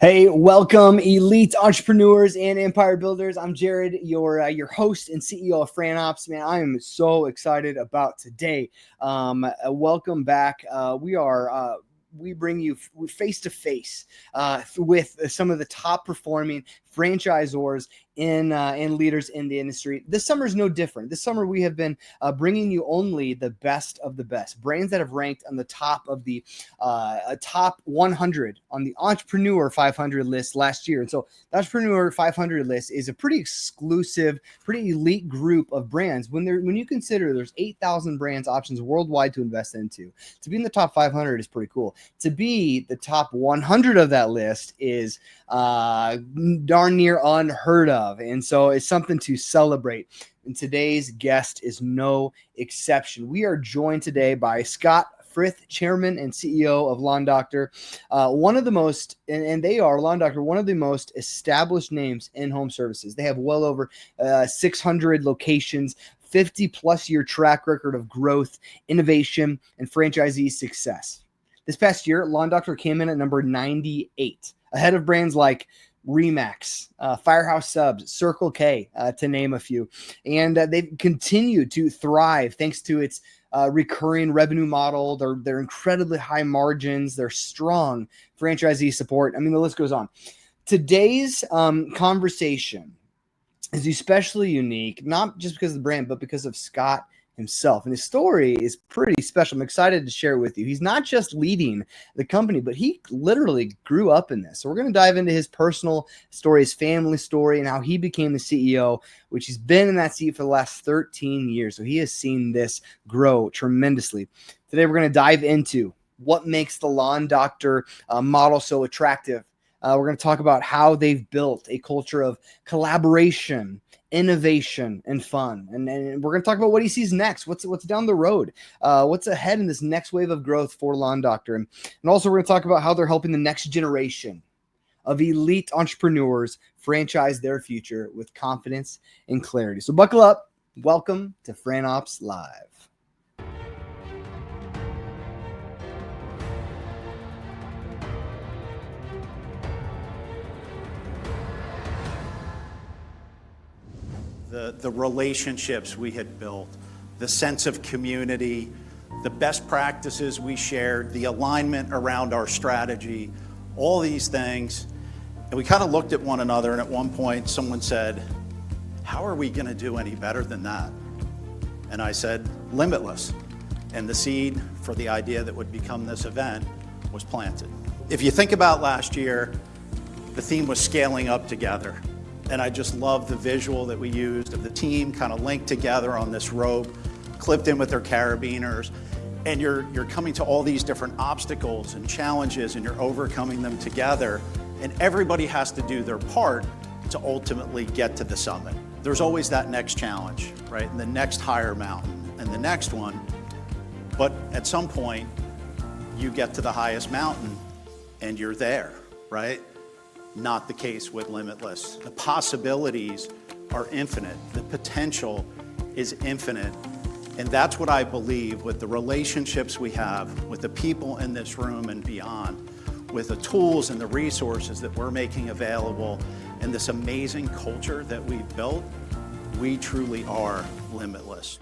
Hey, welcome, elite entrepreneurs and empire builders. I'm Jared, your host and CEO of Fran Opps. Man, I am so excited about today. Welcome back. We bring you face to face with some of the top performing franchisors and leaders in the industry. This summer is no different. This summer we have been bringing you only the best of the best brands that have ranked on the top of the top 100 on the Entrepreneur 500 list last year. And so the Entrepreneur 500 list is a pretty exclusive, pretty elite group of brands. When you consider there's 8,000 brands options worldwide to invest into, to be in the top 500 is pretty cool. To be the top 100 of that list is darn near unheard of. And so it's something to celebrate. And today's guest is no exception. We are joined today by Scott Frith, chairman and CEO of Lawn Doctor, one of the most, and they are Lawn Doctor, one of the most established names in home services. They have well over 600 locations, 50 plus year track record of growth, innovation, and franchisee success. This past year, Lawn Doctor came in at number 98, ahead of brands like Remax, Firehouse Subs, Circle K, to name a few. And they've continued to thrive thanks to its recurring revenue model, their incredibly high margins, their strong franchisee support. I mean, the list goes on. Today's conversation is especially unique, not just because of the brand, but because of Scott himself. And his story is pretty special. I'm excited to share it with you. He's not just leading the company, but he literally grew up in this. So we're going to dive into his personal story, his family story, and how he became the CEO, which he's been in that seat for the last 13 years. So he has seen this grow tremendously. Today, we're going to dive into what makes the Lawn Doctor model so attractive. We're going to talk about how they've built a culture of collaboration, innovation, and fun. And we're going to talk about what he sees next. What's down the road? What's ahead in this next wave of growth for Lawn Doctor? And also we're going to talk about how they're helping the next generation of elite entrepreneurs franchise their future with confidence and clarity. So buckle up. Welcome to Fran Opps Live. The relationships we had built, the sense of community, the best practices we shared, the alignment around our strategy, all these things. And we kind of looked at one another, and at one point someone said, "How are we going to do any better than that?" And I said, "Limitless." And the seed for the idea that would become this event was planted. If you think about last year, the theme was scaling up together. And I just love the visual that we used of the team kind of linked together on this rope, clipped in with their carabiners. And you're coming to all these different obstacles and challenges, and you're overcoming them together. And everybody has to do their part to ultimately get to the summit. There's always that next challenge, right? And the next higher mountain and the next one. But at some point, you get to the highest mountain and you're there, right? Not the case with Limitless. The possibilities are infinite. The potential is infinite. And that's what I believe with the relationships we have, with the people in this room and beyond, with the tools and the resources that we're making available, and this amazing culture that we've built, we truly are limitless.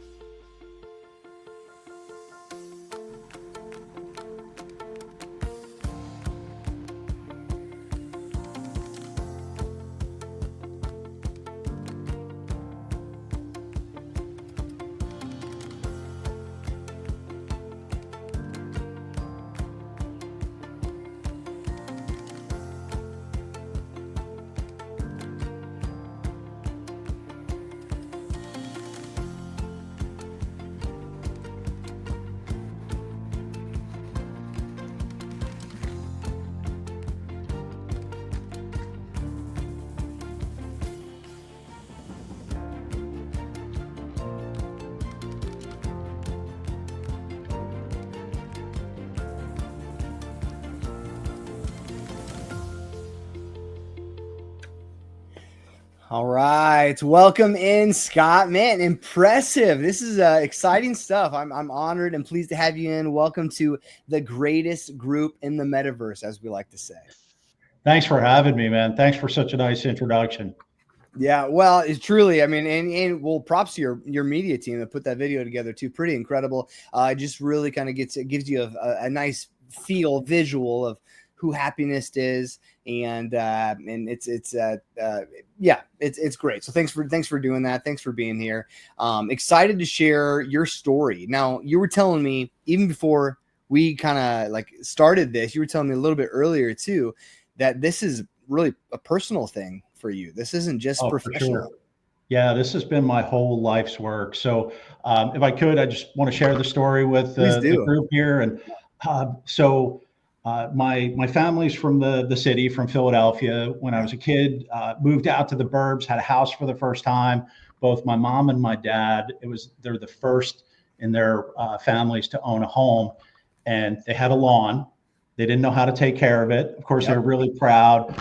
All right. Welcome in, Scott. Man, impressive. This is exciting stuff. I'm honored and pleased to have you in. Welcome to the greatest group in the metaverse, as we like to say. Thanks for having me, man. Thanks for such a nice introduction. Yeah, well, it's truly, I mean, and well, props to your media team that put that video together too. Pretty incredible. It just really kind of gives you a nice visual of who Happinest is, and it's great. So thanks for doing that. Thanks for being here. Excited to share your story. Now, you were telling me even before we kind of like started this, you were telling me a little bit earlier too, that this is really a personal thing for you. This isn't just professional. Sure. Yeah, this has been my whole life's work. So if I could, I just want to share the story with the group here. And my family's from the city, from Philadelphia. When I was a kid, moved out to the burbs, had a house for the first time. Both my mom and my dad, they're the first in their families to own a home, and they had a lawn. They didn't know how to take care of it. Of course, they were really proud.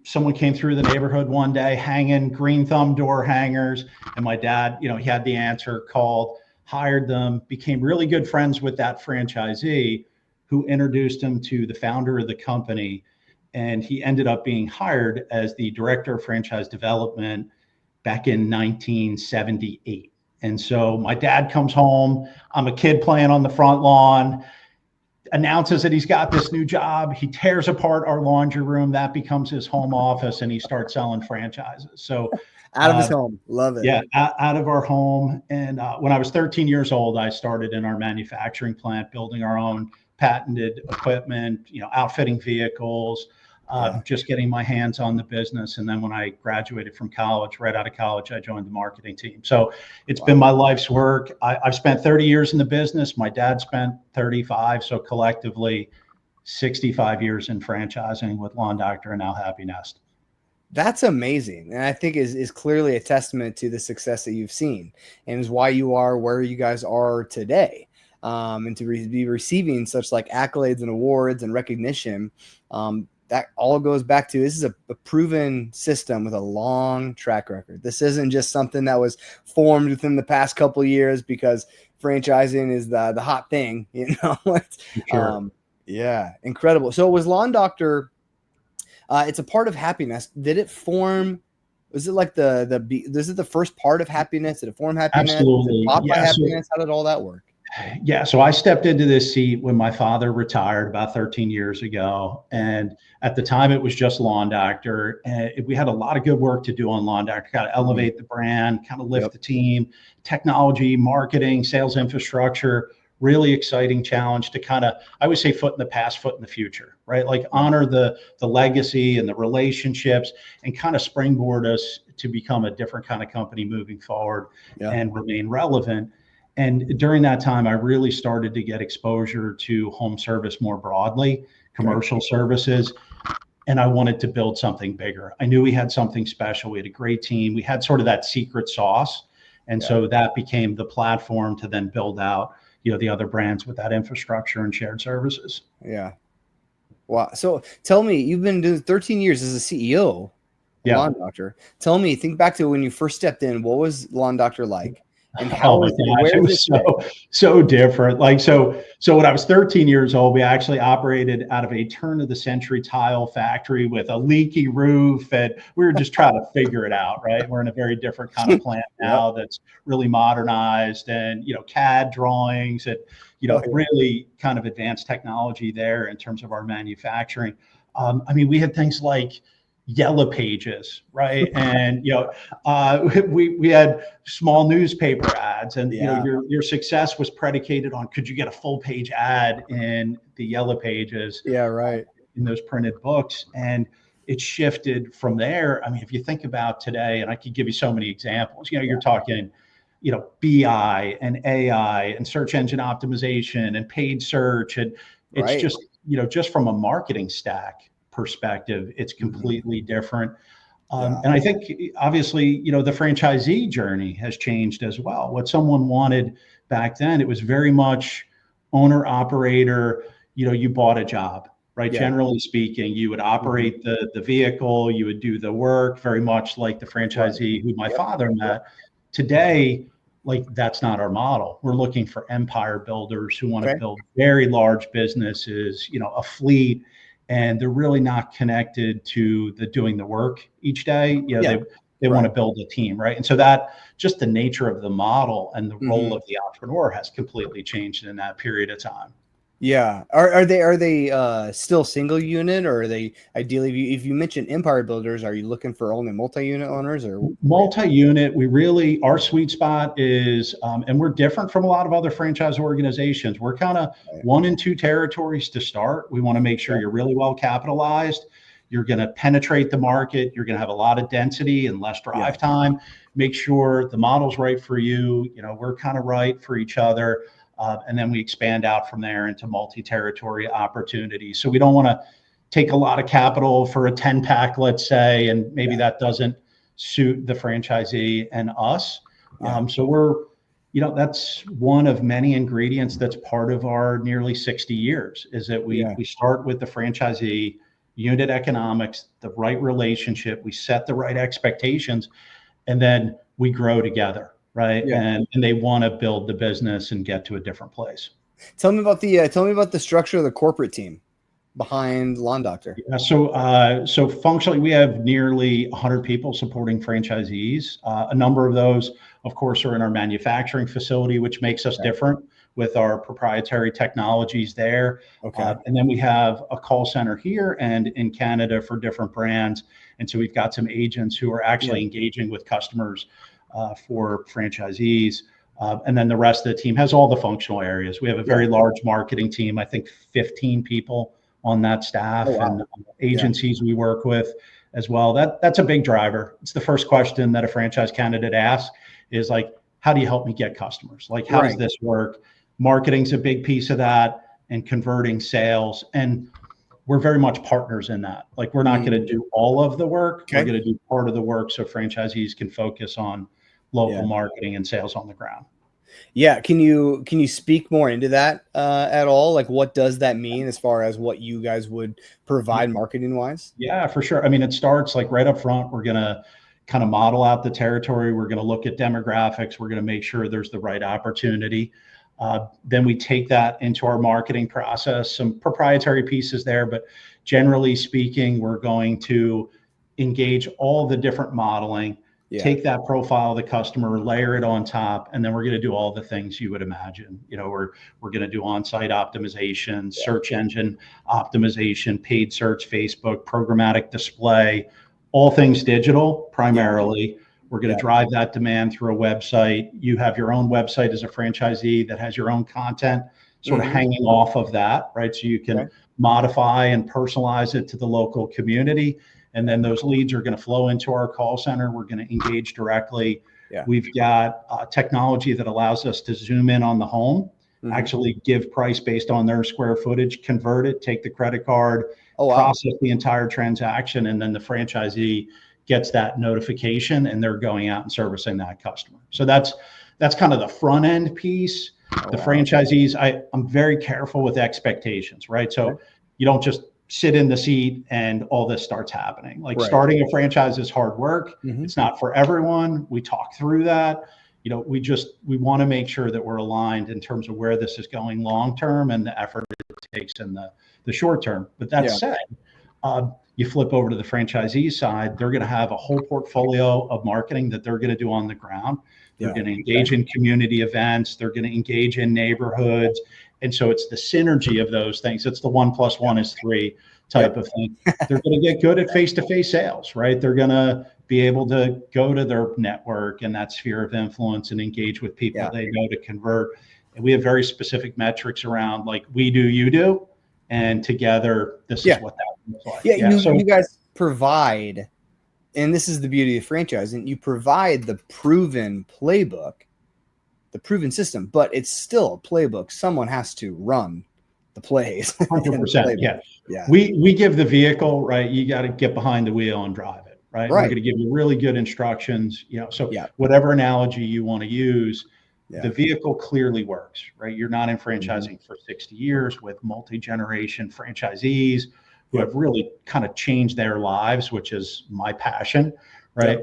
Someone came through the neighborhood one day hanging green thumb door hangers. And my dad, he had the answer, called, hired them, became really good friends with that franchisee who introduced him to the founder of the company. And he ended up being hired as the director of franchise development back in 1978. And so my dad comes home. I'm a kid playing on the front lawn, announces that he's got this new job. He tears apart our laundry room. That becomes his home office, and he starts selling franchises. So out of his home. Love it. Yeah, out of our home. And when I was 13 years old, I started in our manufacturing plant, building our own patented equipment, outfitting vehicles, just getting my hands on the business. And then when I graduated from college, right out of college, I joined the marketing team. So it's been my life's work. I've spent 30 years in the business. My dad spent 35. So collectively 65 years in franchising with Lawn Doctor and now Happinest. That's amazing. And I think is clearly a testament to the success that you've seen and is why you are where you guys are today. And to be receiving such like accolades and awards and recognition, that all goes back to this is a proven system with a long track record. This isn't just something that was formed within the past couple of years because franchising is the hot thing, Sure. Yeah, incredible. So it was Lawn Doctor. It's a part of Happinest. Did it form? Was it like is it the first part of Happiness? Did it form Happiness? Absolutely. By Happiness? How did all that work? Yeah. So I stepped into this seat when my father retired about 13 years ago. And at the time it was just Lawn Doctor. And we had a lot of good work to do on Lawn Doctor, kind of elevate the brand, kind of lift the team, technology, marketing, sales infrastructure, really exciting challenge to kind of, I would say, foot in the past, foot in the future, right? Like honor the legacy and the relationships and kind of springboard us to become a different kind of company moving forward and remain relevant. And during that time, I really started to get exposure to home service more broadly, commercial services, and I wanted to build something bigger. I knew we had something special. We had a great team. We had sort of that secret sauce. And so that became the platform to then build out, the other brands with that infrastructure and shared services. Yeah. Wow. So tell me, you've been doing 13 years as a CEO, Lawn Doctor. Tell me, think back to when you first stepped in. What was Lawn Doctor like? And how it was so different. Like, so when I was 13 years old, we actually operated out of a turn of the century tile factory with a leaky roof. And we were just trying to figure it out, right? We're in a very different kind of plant now that's really modernized and, CAD drawings and, really kind of advanced technology there in terms of our manufacturing. We had things like Yellow Pages, right? And we had small newspaper ads, and your success was predicated on could you get a full page ad in the Yellow Pages? Yeah, right. In those printed books, and it shifted from there. If you think about today, and I could give you so many examples. You're talking, BI and AI and search engine optimization and paid search, and it's just just from a marketing stack perspective, it's completely different. And I think obviously, the franchisee journey has changed as well. What someone wanted back then, it was very much owner operator, you bought a job, right? Generally speaking, you would operate the vehicle, you would do the work, very much like the franchisee who my father met. Today, like that's not our model. We're looking for empire builders who want to build very large businesses, a fleet. and they're really not connected to the doing the work each day. They want to build a team, right? And so that just the nature of the model and the role of the entrepreneur has completely changed in that period of time. Yeah. Are they still single unit, or are they ideally, if you mention empire builders, are you looking for only multi-unit owners or multi-unit? Our sweet spot is, and we're different from a lot of other franchise organizations. We're kind of 1 and 2 territories to start. We want to make sure you're really well capitalized. You're going to penetrate the market. You're going to have a lot of density and less drive time. Make sure the model's right for you. We're kind of right for each other. And then we expand out from there into multi-territory opportunities. So we don't want to take a lot of capital for a 10-pack, let's say, and maybe that doesn't suit the franchisee and us. So that's one of many ingredients that's part of our nearly 60 years, is that we start with the franchisee, unit economics, the right relationship, we set the right expectations, and then we grow together. Right. And they want to build the business and get to a different place. Tell me about the structure of the corporate team behind Lawn Doctor. So functionally, we have nearly 100 people supporting franchisees. A number of those, of course, are in our manufacturing facility, which makes us different with our proprietary technologies there. And then we have a call center here and in Canada for different brands. And so we've got some agents who are actually engaging with customers for franchisees. And then the rest of the team has all the functional areas. We have a very large marketing team, I think 15 people on that staff, and agencies we work with as well. That's a big driver. It's the first question that a franchise candidate asks is like, how do you help me get customers? Like, how does this work? Marketing's a big piece of that, and converting sales. And we're very much partners in that. Like, we're not going to do all of the work. We're going to do part of the work so franchisees can focus on local marketing and sales on the ground. Yeah. Can you speak more into that at all? Like, what does that mean as far as what you guys would provide marketing wise? Yeah, for sure. I mean, it starts like right up front. We're going to kind of model out the territory. We're going to look at demographics. We're going to make sure there's the right opportunity. Then we take that into our marketing process, some proprietary pieces there, but generally speaking, we're going to engage all the different modeling, take that profile of the customer, layer it on top, and then we're going to do all the things you would imagine. We're going to do on-site optimization, search engine optimization, paid search, Facebook, programmatic display, all things digital primarily. We're going to drive that demand through a website. You have your own website as a franchisee that has your own content sort of hanging off of that, right? So you can modify and personalize it to the local community. And then those leads are going to flow into our call center. We're going to engage directly. We've got technology that allows us to zoom in on the home, actually give price based on their square footage, convert it, take the credit card, process the entire transaction, and then the franchisee gets that notification and they're going out and servicing that customer. So that's kind of the front end piece. The franchisees, I'm very careful with expectations, right? So you don't just sit in the seat and all this starts happening. Like starting a franchise is hard work. It's not for everyone. We talk through that. We want to make sure that we're aligned in terms of where this is going long-term and the effort it takes in the short term. But that said, you flip over to the franchisee side, they're going to have a whole portfolio of marketing that they're going to do on the ground. They're going to engage in community events. They're going to engage in neighborhoods. And so it's the synergy of those things. It's the 1 + 1 = 3 type of thing. They're going to get good at face-to-face sales, right? They're going to be able to go to their network and that sphere of influence and engage with people they know to convert. And we have very specific metrics around like we do, you do, and together this is what that looks like. So you guys provide, and this is the beauty of franchising, you provide the proven playbook, the proven system, but it's still a playbook. Someone has to run the plays. 100%. We give the vehicle, right? You got to get behind the wheel and drive it, right? We're going to give you really good instructions, so whatever analogy you want to use, the vehicle clearly works, right? You're not in franchising for 60 years with multi-generation franchisees who have really kind of changed their lives, which is my passion, right?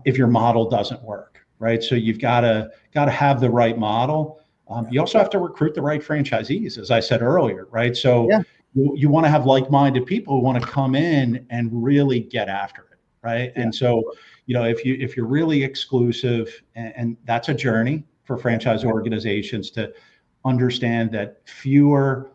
If your model doesn't work, right? So you've got to have the right model. You also have to recruit the right franchisees, as I said earlier, right? So you want to have like-minded people who want to come in and really get after it, right? And so, if you're really exclusive, and that's a journey for franchise organizations to understand that fewer,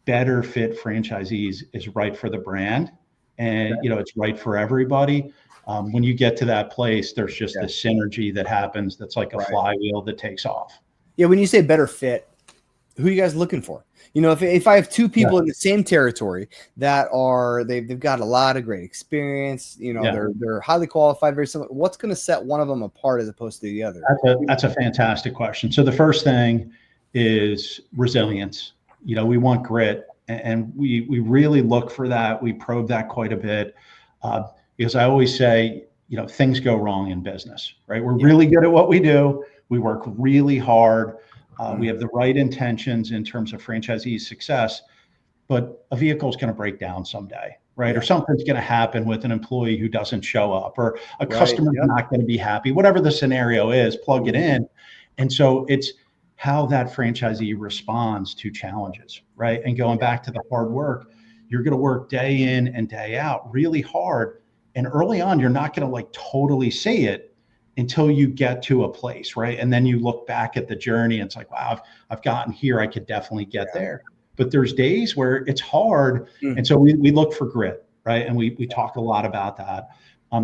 better fit franchisees is right for the brand, and it's right for everybody. When you get to that place, there's just this synergy that happens that's like a flywheel that takes off. Yeah, when you say better fit, who are you guys looking for? If I have two people in the same territory that they've got a lot of great experience, they're highly qualified, very similar. What's going to set one of them apart as opposed to the other? That's a fantastic question. So the first thing is resilience. We want grit, and we really look for that. We probe that quite a bit, because I always say, things go wrong in business, right? We're really good at what we do. We work really hard. We have the right intentions in terms of franchisee success, but a vehicle is going to break down someday, right? Or something's going to happen with an employee who doesn't show up, or a customer's not going to be happy. Whatever the scenario is, plug it in. And so it's how that franchisee responds to challenges, right? And going back to the hard work, you're going to work day in and day out really hard. And early on, you're not going to like totally see it until you get to a place, right? And then you look back at the journey and it's like, wow, I've gotten here. I could definitely get there. But there's days where it's hard. And so we look for grit, right? And we talk a lot about that.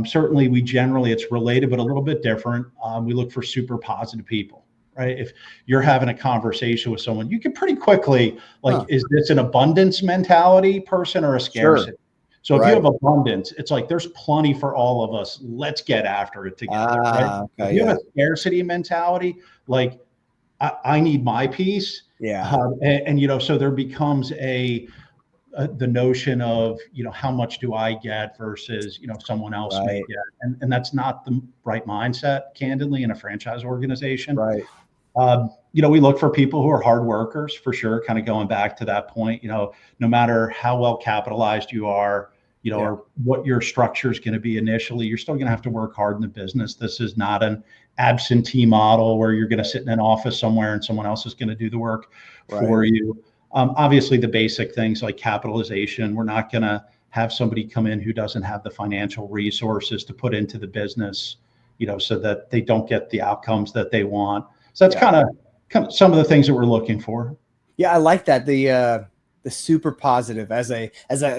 Certainly it's related, but a little bit different. We look for super positive people, right? If you're having a conversation with someone, you can pretty quickly, is this an abundance mentality person or a scarcity? Sure. So if you have abundance, it's like, there's plenty for all of us. Let's get after it together. Right? If you have a scarcity mentality, like I need my piece. So there becomes the notion of, how much do I get versus, someone else may get. And that's not the right mindset, candidly, in a franchise organization. Right. We look for people who are hard workers, for sure, kind of going back to that point, no matter how well capitalized you are, or what your structure is going to be initially, you're still going to have to work hard in the business. This is not an absentee model where you're going to sit in an office somewhere and someone else is going to do the work for you. Obviously, the basic things like capitalization, we're not going to have somebody come in who doesn't have the financial resources to put into the business, so that they don't get the outcomes that they want. So that's kind of some of the things that we're looking for. Yeah, I like that. The super positive as a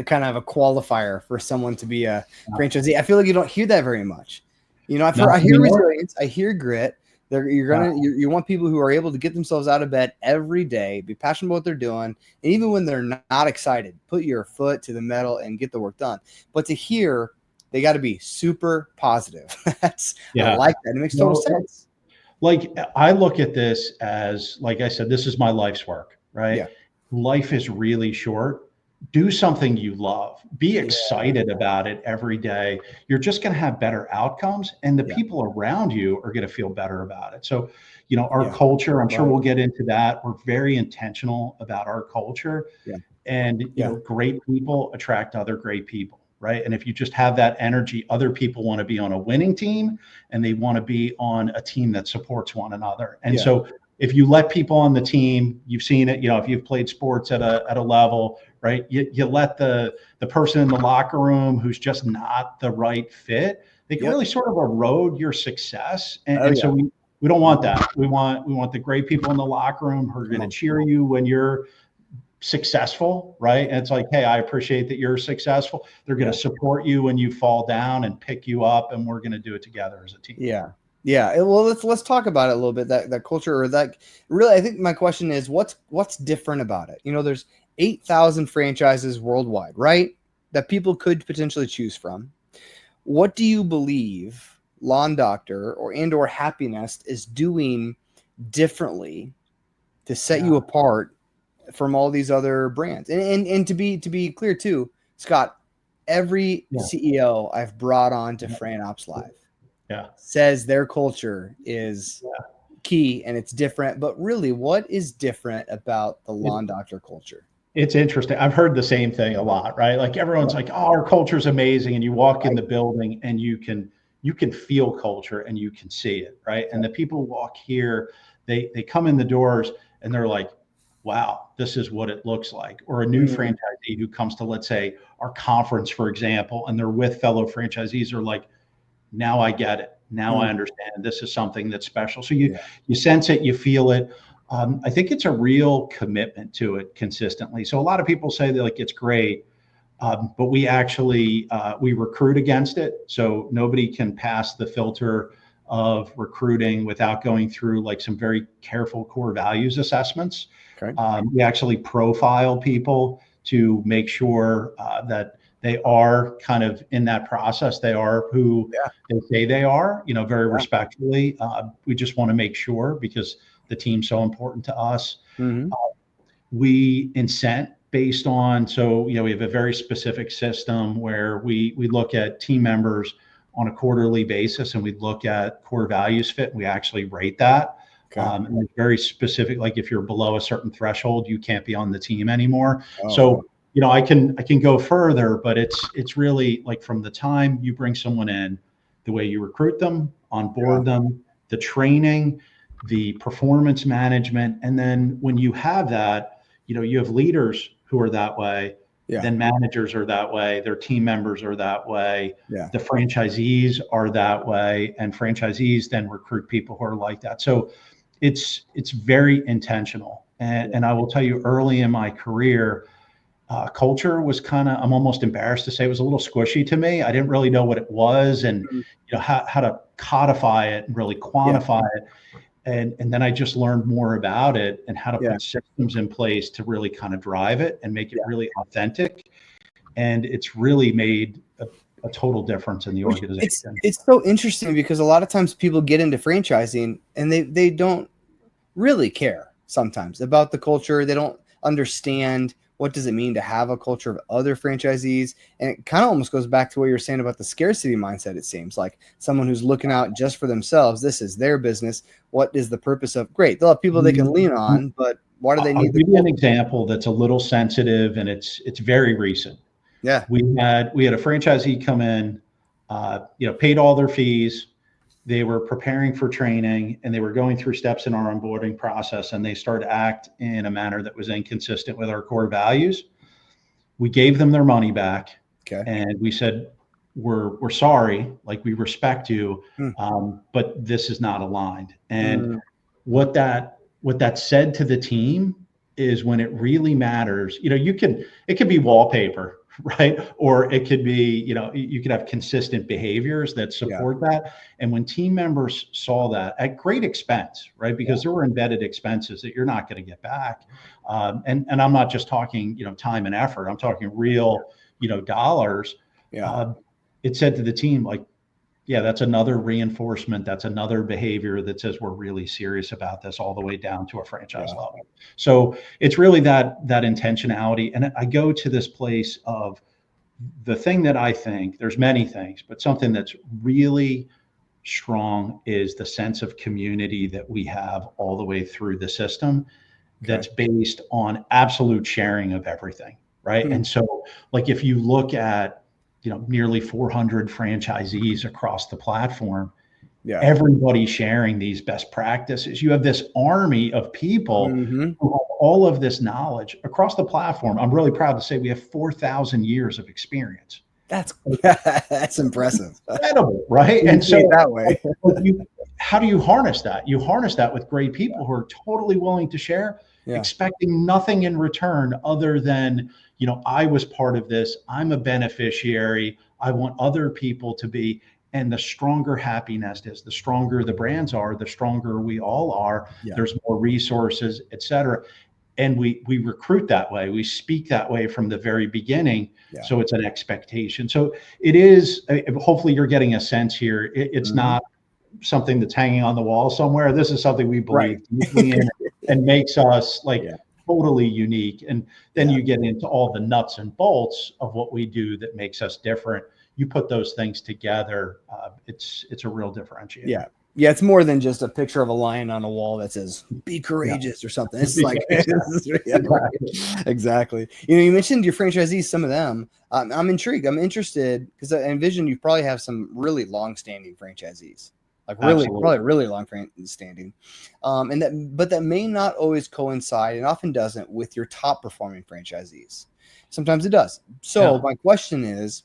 kind of a qualifier for someone to be a franchisee. I feel like you don't hear that very much. I hear resilience, I hear grit. You want people who are able to get themselves out of bed every day, be passionate about what they're doing, and even when they're not excited, put your foot to the metal and get the work done. But to hear they got to be super positive. I like that. It makes total sense. Like, I look at this as, like I said, this is my life's work, right? Yeah. Life is really short. Do something you love. Be excited about it every day. You're just going to have better outcomes, and the people around you are going to feel better about it. So, our culture, I'm sure we'll get into that. We're very intentional about our culture, and great people attract other great people, right? And if you just have that energy, other people want to be on a winning team, and they want to be on a team that supports one another. And so if you let people on the team, you've seen it, if you've played sports at a level, right? You let the person in the locker room who's just not the right fit, they can really sort of erode your success. And so we don't want that. We want the great people in the locker room who are going to cheer you when you're successful, right? And it's like, hey, I appreciate that you're successful. They're going to support you when you fall down and pick you up, and we're going to do it together as a team. Yeah. Well, let's talk about it a little bit. That culture, or that really, I think my question is, what's different about it? There's 8,000 franchises worldwide, right? That people could potentially choose from. What do you believe Lawn Doctor or Happinest is doing differently to set you apart from all these other brands? And to be clear too, Scott, every CEO I've brought on to Fran Opps Live says their culture is key and it's different. But really, what is different about the Lawn Doctor culture? It's interesting. I've heard the same thing a lot, right? Like, everyone's like, oh, our culture is amazing. And you walk in the building and you can feel culture and you can see it, right? And the people walk here, they come in the doors and they're like, wow, this is what it looks like. Or a new franchisee who comes to, let's say, our conference, for example, and they're with fellow franchisees, are like, now I get it. Now I understand this is something that's special. So you sense it, you feel it. I think it's a real commitment to it consistently. So a lot of people say that like it's great, but we actually we recruit against it. So nobody can pass the filter of recruiting without going through like some very careful core values assessments. Okay. We actually profile people to make sure that they are kind of in that process. They are who they say they are, very respectfully. We just want to make sure, because the team's so important to us. We incent based on, so, we have a very specific system where we look at team members on a quarterly basis, and we look at core values fit. We actually rate that. Okay. And it's very specific. Like if you're below a certain threshold, you can't be on the team anymore. Oh. So, I can go further, but it's really like from the time you bring someone in, the way you recruit them, onboard them, the training, the performance management. And then when you have that, you have leaders who are that way, then managers are that way, their team members are that way, the franchisees are that way, and franchisees then recruit people who are like that. So it's very intentional. And I will tell you, early in my career, culture was kind of, I'm almost embarrassed to say, it was a little squishy to me. I didn't really know what it was, and how to codify it and really quantify it. And then I just learned more about it and how to put systems in place to really kind of drive it and make it really authentic. And it's really made a total difference in the organization. It's so interesting, because a lot of times people get into franchising and they don't really care sometimes about the culture. They don't understand what does it mean to have a culture of other franchisees. And it kind of almost goes back to what you're saying about the scarcity mindset. It seems like someone who's looking out just for themselves. This is their business. What is the purpose of? Great, they'll have people they can lean on, but why do they need? I'll give you an example that's a little sensitive, and it's very recent. Yeah, we had a franchisee come in, paid all their fees. They were preparing for training, and they were going through steps in our onboarding process, and they started to act in a manner that was inconsistent with our core values. We gave them their money back, and we said, we're sorry, like we respect you, but this is not aligned. And what that said to the team is, when it really matters, it could be wallpaper, right? Or it could be, you could have consistent behaviors that support that. And when team members saw that at great expense, right? Because there were embedded expenses that you're not going to get back. And I'm not just talking, time and effort. I'm talking real, dollars. It said to the team, like, that's another reinforcement. That's another behavior that says we're really serious about this, all the way down to a franchise level. So it's really that intentionality. And I go to this place of the thing that I think, there's many things, but something that's really strong is the sense of community that we have all the way through the system, that's based on absolute sharing of everything, right? And so, like, if you look at nearly 400 franchisees across the platform, everybody sharing these best practices. You have this army of people who have all of this knowledge across the platform. I'm really proud to say we have 4,000 years of experience. That's impressive. Incredible, right? And so that way, how do you harness that? You harness that with great people who are totally willing to share, expecting nothing in return other than, I was part of this. I'm a beneficiary. I want other people to be. And the stronger Happinest is, the stronger the brands are, the stronger we all are. There's more resources, et cetera. And we recruit that way. We speak that way from the very beginning. So it's an expectation. So it is, hopefully you're getting a sense here. It's not something that's hanging on the wall somewhere. This is something we believe deeply in and makes us totally unique. And then you get into all the nuts and bolts of what we do that makes us different. You put those things together, it's a real differentiator. Yeah, it's more than just a picture of a lion on a wall that says "Be courageous" or something. It's like exactly. You mentioned your franchisees, some of them. I'm intrigued. I'm interested because I envision you probably have some really long-standing franchisees. like really, Absolutely. probably really long standing. But that may not always coincide, and often doesn't, with your top performing franchisees. Sometimes it does. So my question is,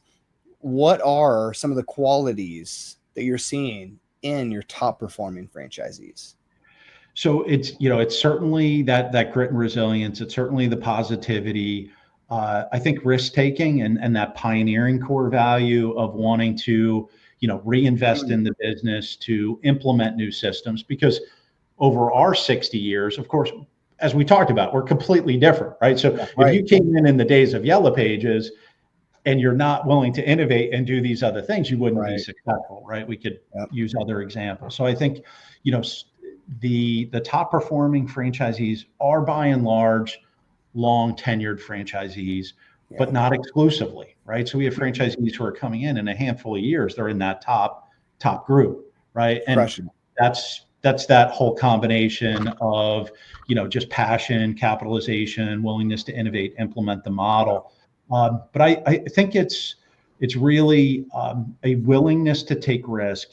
what are some of the qualities that you're seeing in your top performing franchisees? So it's certainly that grit and resilience. It's certainly the positivity. I think risk taking and that pioneering core value of wanting to, reinvest in the business, to implement new systems, because over our 60 years, of course, as we talked about, we're completely different, right? So if you came in the days of Yellow Pages and you're not willing to innovate and do these other things, you wouldn't be successful, right? We could use other examples. So I think, the top performing franchisees are by and large long tenured franchisees, but not exclusively, right? So we have franchisees who are coming in a handful of years, they're in that top group, right? And that's that whole combination of, just passion, capitalization, willingness to innovate, implement the model. But I think it's really a willingness to take risk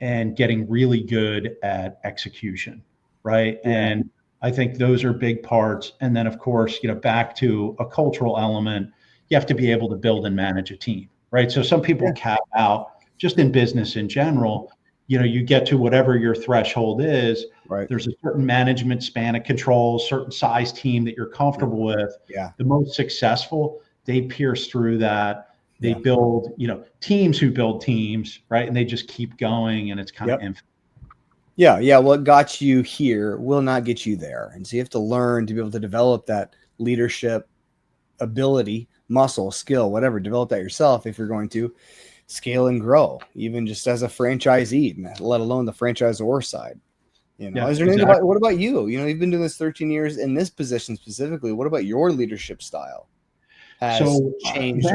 and getting really good at execution, right? And I think those are big parts. And then, of course, back to a cultural element, you have to be able to build and manage a team, right? So some people cap out just in business in general. You get to whatever your threshold is. There's a certain management span of control, certain size team that you're comfortable with. The most successful, they pierce through that. They build, teams who build teams, right? And they just keep going, and it's kind of infinite. Yeah. What got you here will not get you there. And so you have to learn to be able to develop that leadership ability, muscle, skill, whatever, develop that yourself if you're going to scale and grow, even just as a franchisee, let alone the franchisor side. Is there anything what about you? You've been doing this 13 years in this position specifically. What about your leadership style has changed?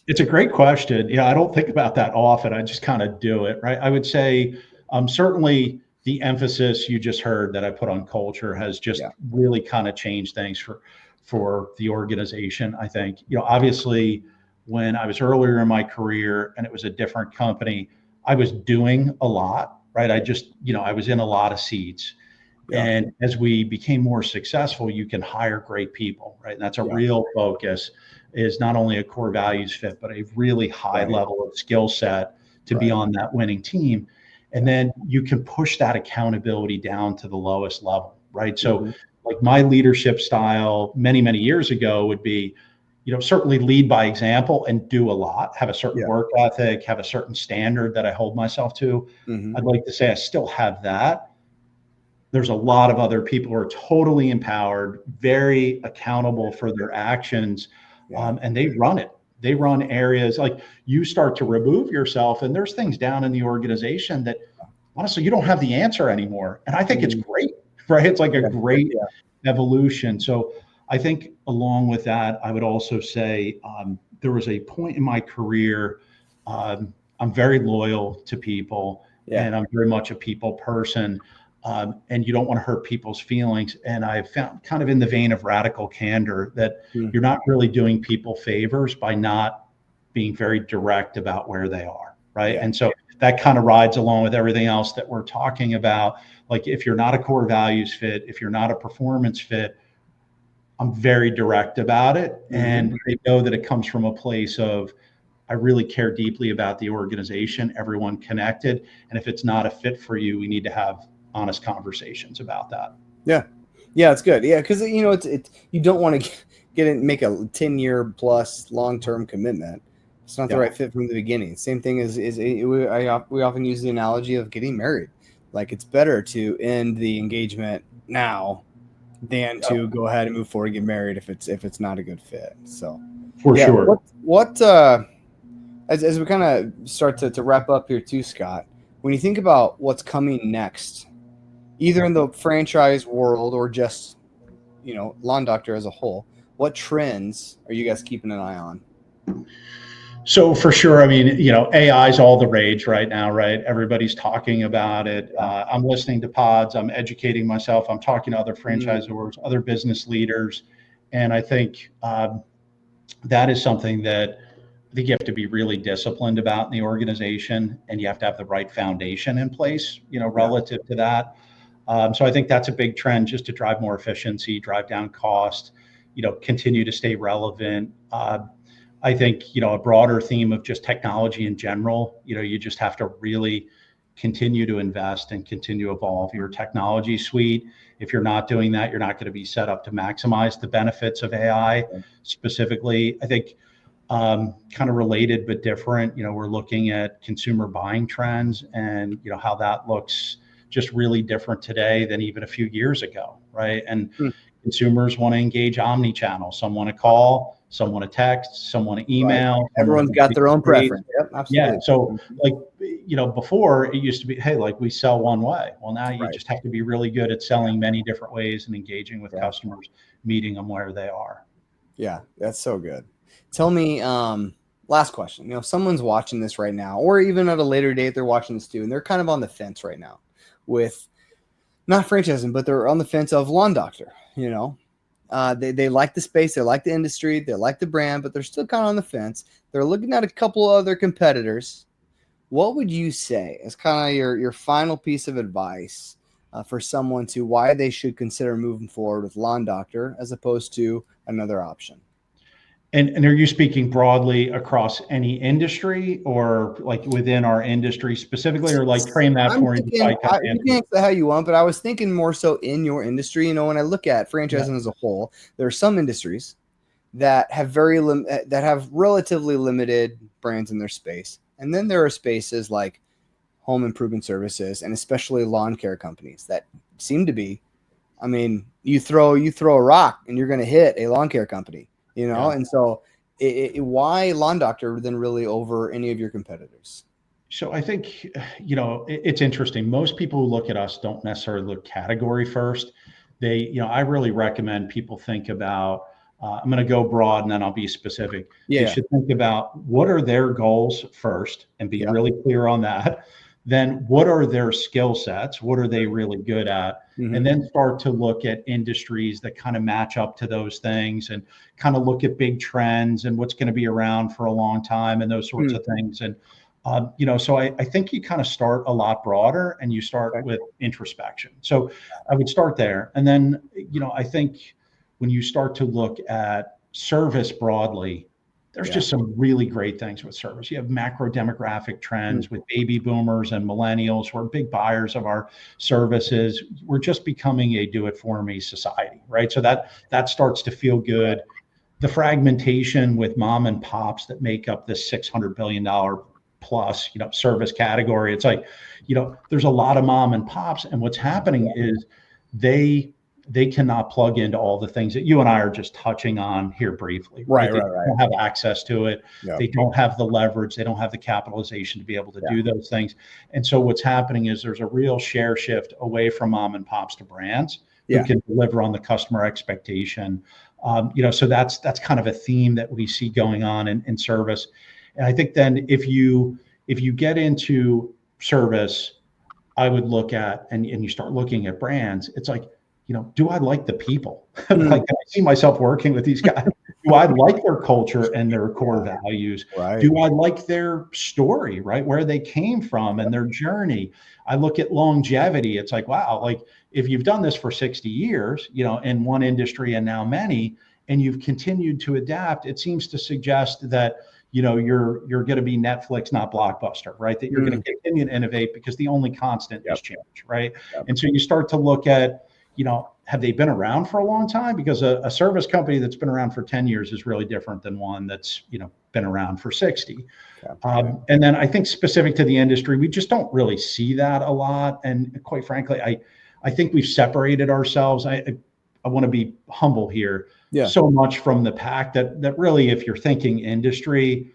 It's a great question. I don't think about that often. I just kind of do it, right? I would say certainly the emphasis you just heard that I put on culture has just really kind of changed things for the organization. I think, obviously when I was earlier in my career and it was a different company, I was doing a lot, right? I just, I was in a lot of seats. And as we became more successful, you can hire great people, right? And that's a real focus, is not only a core values fit, but a really high level of skill set to be on that winning team. And then you can push that accountability down to the lowest level, right? So like my leadership style many, many years ago would be, certainly lead by example and do a lot, have a certain work ethic, have a certain standard that I hold myself to. I'd like to say I still have that. There's a lot of other people who are totally empowered, very accountable for their actions, and they run it. They run areas, like you start to remove yourself, and there's things down in the organization that honestly you don't have the answer anymore. And I think it's great, right? It's like a great evolution. So I think along with that, I would also say there was a point in my career, I'm very loyal to people, and I'm very much a people person. And you don't want to hurt people's feelings. And I found, kind of in the vein of radical candor, that you're not really doing people favors by not being very direct about where they are, right? And so that kind of rides along with everything else that we're talking about. Like if you're not a core values fit, if you're not a performance fit, I'm very direct about it. And they know that it comes from a place of, I really care deeply about the organization, everyone connected. And if it's not a fit for you, we need to have honest conversations about that. Yeah, it's good. Yeah, because it's you don't want to make a 10-year plus long-term commitment. It's not the right fit from the beginning. Same thing as we often use the analogy of getting married. Like it's better to end the engagement now than to go ahead and move forward and get married if it's not a good fit. So for sure. What as we kind of start to wrap up here too, Scott, when you think about what's coming next, either in the franchise world or just, Lawn Doctor as a whole, what trends are you guys keeping an eye on? So for sure, I mean, AI is all the rage right now, right? Everybody's talking about it. I'm listening to pods, I'm educating myself, I'm talking to other franchisors, other business leaders. And I think that is something that think you have to be really disciplined about in the organization, and you have to have the right foundation in place, relative to that. So I think that's a big trend, just to drive more efficiency, drive down cost, continue to stay relevant. I think, a broader theme of just technology in general, you just have to really continue to invest and continue to evolve your technology suite. If you're not doing that, you're not going to be set up to maximize the benefits of AI. Specifically, I think, kind of related but different, we're looking at consumer buying trends and, how that looks just really different today than even a few years ago, right? And consumers want to engage omni-channel. Some want to call, some want to text, some want to email. Right. Everyone's got their own preference. Yep, absolutely. Yeah. So before it used to be, hey, like we sell one way. Well, now you just have to be really good at selling many different ways and engaging with customers, meeting them where they are. Yeah, that's so good. Tell me, last question, if someone's watching this right now, or even at a later date, they're watching this too, and they're kind of on the fence right now with not franchising, but they're on the fence of Lawn Doctor, they like the space, they like the industry, they like the brand, but they're still kind of on the fence. They're looking at a couple other competitors. What would you say as kind of your final piece of advice for someone to why they should consider moving forward with Lawn Doctor as opposed to another option? And are you speaking broadly across any industry, or like within our industry specifically, or like frame that for me? You can answer how you want, but I was thinking more so in your industry. When I look at franchising as a whole, there are some industries that have that have relatively limited brands in their space, and then there are spaces like home improvement services and especially lawn care companies that seem to be. I mean, you throw a rock and you're going to hit a lawn care company. And so why Lawn Doctor then really over any of your competitors? So I think, it's interesting. Most people who look at us don't necessarily look category first. I really recommend people think about, I'm going to go broad and then I'll be specific. They should think about what are their goals first and be really clear on that. Then what are their skill sets? What are they really good at? And then start to look at industries that kind of match up to those things, and kind of look at big trends and what's going to be around for a long time and those sorts of things. And, so I think you kind of start a lot broader and you start with introspection. So I would start there. And then, I think when you start to look at service broadly, there's just some really great things with service. You have macro demographic trends with baby boomers and millennials who are big buyers of our services. We're just becoming a do-it-for-me society, right? So that starts to feel good. The fragmentation with mom and pops that make up this $600 billion plus, service category. It's like, there's a lot of mom and pops, and what's happening is they cannot plug into all the things that you and I are just touching on here briefly. Right. They don't have access to it. Yeah. They don't have the leverage. They don't have the capitalization to be able to do those things. And so what's happening is there's a real share shift away from mom and pops to brands who can deliver on the customer expectation. So that's kind of a theme that we see going on in service. And I think then if you get into service, I would look at, and you start looking at brands, it's like, do I like the people? Like, I see myself working with these guys. Do I like their culture and their core values? Right. Do I like their story, right? Where they came from and their journey. I look at longevity. It's like, wow, like if you've done this for 60 years, in one industry and now many, and you've continued to adapt, it seems to suggest that, you're going to be Netflix, not Blockbuster, right? That you're going to continue to innovate because the only constant is change, right? And so you start to look at, have they been around for a long time? Because a service company that's been around for 10 years is really different than one that's, been around for 60. And then I think specific to the industry, we just don't really see that a lot. And quite frankly, I think we've separated ourselves. I want to be humble here. So much from the pack that really, if you're thinking industry,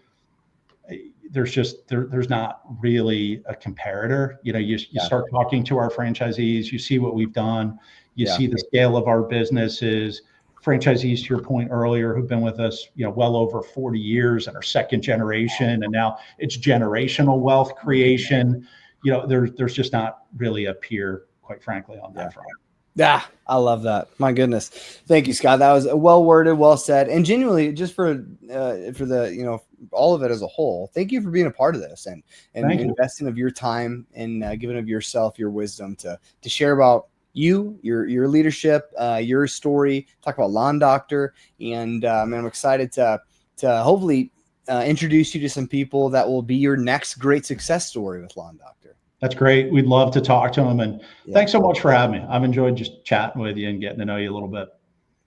there's not really a comparator. You start talking to our franchisees, you see what we've done. You see the scale of our businesses. Franchisees, to your point earlier, who've been with us, well over 40 years and are second generation, and now it's generational wealth creation. There's just not really a peer, quite frankly, on that front. Yeah, I love that. My goodness. Thank you, Scott. That was well worded, well said. And genuinely, just for the, all of it as a whole. Thank you for being a part of this and Thank you. investing of your time and giving of yourself, your wisdom to share about you, your leadership, your story, talk about Lawn Doctor. And man, I'm excited to hopefully introduce you to some people that will be your next great success story with Lawn Doctor. That's great. We'd love to talk to them. And Yeah. Thanks so much for having me. I've enjoyed just chatting with you and getting to know you a little bit.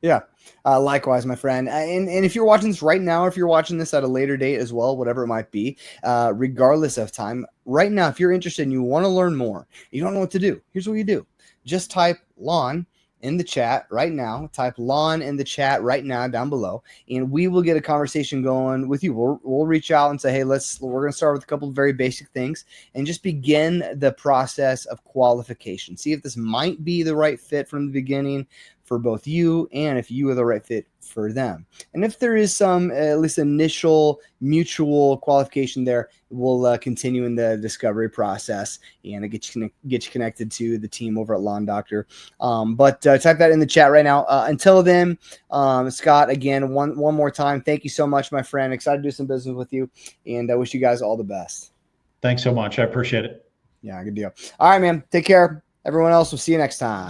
Yeah, likewise, my friend. And if you're watching this right now, or if you're watching this at a later date as well, whatever it might be, regardless of time, right now, if you're interested and you want to learn more, you don't know what to do, here's what you do. Just type lawn in the chat right now. Type lawn in the chat right now down below, and we will get a conversation going with you. We'll reach out and say, hey, we're going to start with a couple of very basic things and just begin the process of qualification. See if this might be the right fit from the beginning for both you and if you are the right fit for them. And if there is some at least initial mutual qualification there, we'll continue in the discovery process and get you connected to the team over at Lawn Doctor. But type that in the chat right now. Until then, Scott, again, one more time, thank you so much, my friend. Excited to do some business with you, and I wish you guys all the best. Thanks so much. I appreciate it. Yeah, good deal. All right, man. Take care. Everyone else, we'll see you next time.